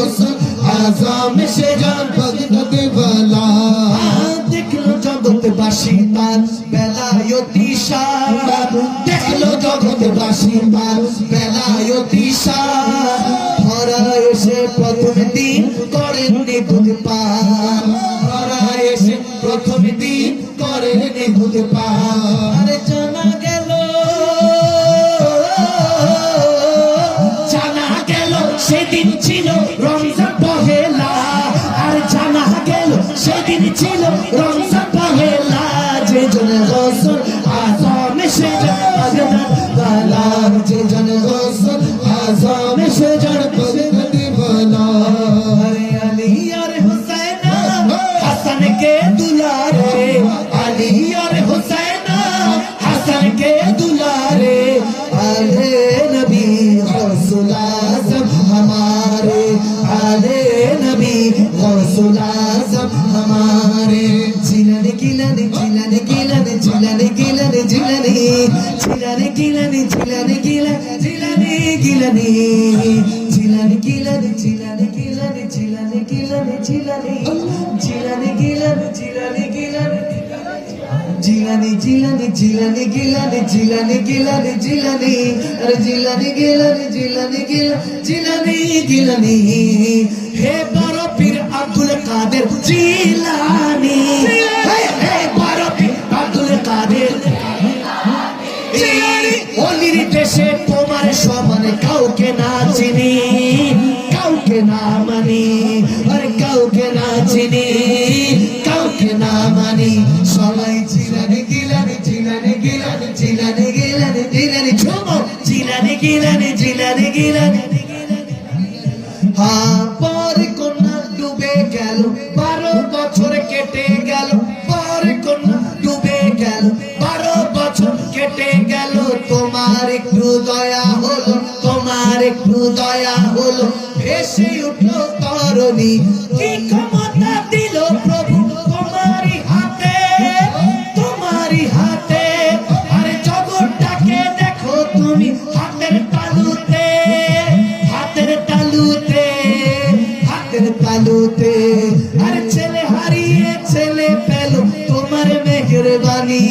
गौसुल आजम से जान भगत वाला देखलो जगतबासी तार बेलायती शान देखलो जगतबासी तार बेलायती शान ধরা এসে প্রথম দিন করেননি দুধ পান ধরা এসে প্রথম দিন করেননি দুধ পান আরে জানা গেল সেদিন ছিল রমজান পহেলা আর জানা গেল সেদিন ছিল রমজান পহেলা যে জন গৌসুল আজম সে জান বালা যে জন গৌসুল আজম সে জান भगत वाला अरे अली और हुसैन हसन के दुलारे अली और हुसैन हसन के दुलारे आले नबी गौसुल आजम हमारे आले नबी गौसुल आजम हमारे जिलन गिलन जिलन गिलन जिलन गिलन जिलनी जिलन गिलन जिलन गिलन जिलनी गिलनी जिलन गिलन जिलन गिलन जिलन गिलन जिलनी जिलन गिलन जिलन गिलन जिलनी जिलन जिलन गिलन जिलन गिलन जिलनी अरे जिलन गिलन जिलन गिलन जिलनी गिलनी हे बड़ो पीर अब्दुल कादिर जिलानी हे बड़ो पीर अब्दुल कादिर जिलानी ओलिर देशे তোমার সমান কাউকে না চিনি কাউকে না মানি আর কাউকে না চিনি কাউকে না মানি সবাই জিলানি গিলানি জিলানি গিলানি জিলানি গিলানি জিলানি ছোমো জিলানি গিলানি জিলানি গিলানি হ্যাঁ পর কন্যা ডুবে গেল 12 বছর কেটে গেল পর কন্যা ডুবে গেল 12 বছর কেটে গেল তোমার একটু দয়া হলো তোমার একটু দয়া হলো ভেসে উঠলো তরণী কি ক্ষমতা দিল প্রভু তোমারই হাতে আরে জগৎটাকে দেখো তুমি হাতের তালুতে হাতের তালুতে হাতের তালুতে আরে ছেলে হারিয়ে ছেলে পেল তোমার মেহেরবানি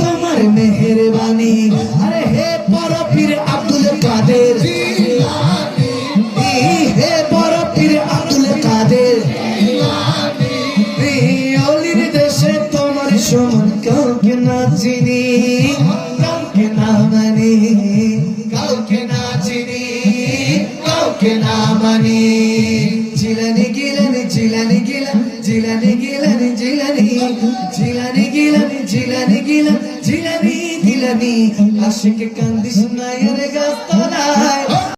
তোমার মেহেরবানি अरे हे बड़ो पीर अब्दुल कादिर जिलानी हे बड़ो पीर अब्दुल कादिर जिलानी ओलिर देशे তোমার সমান কাউকে না চিনি কাউকে না মানি কাউকে না চিনি কাউকে না মানি জিলানি গিলানি জিলানি গিলানি জিলানি গিলানি জিলানি জিলানি গিলানি জিলানি গিলানি জিলানি গিলানি আশিক কান্দিস না এর গাছ তলায়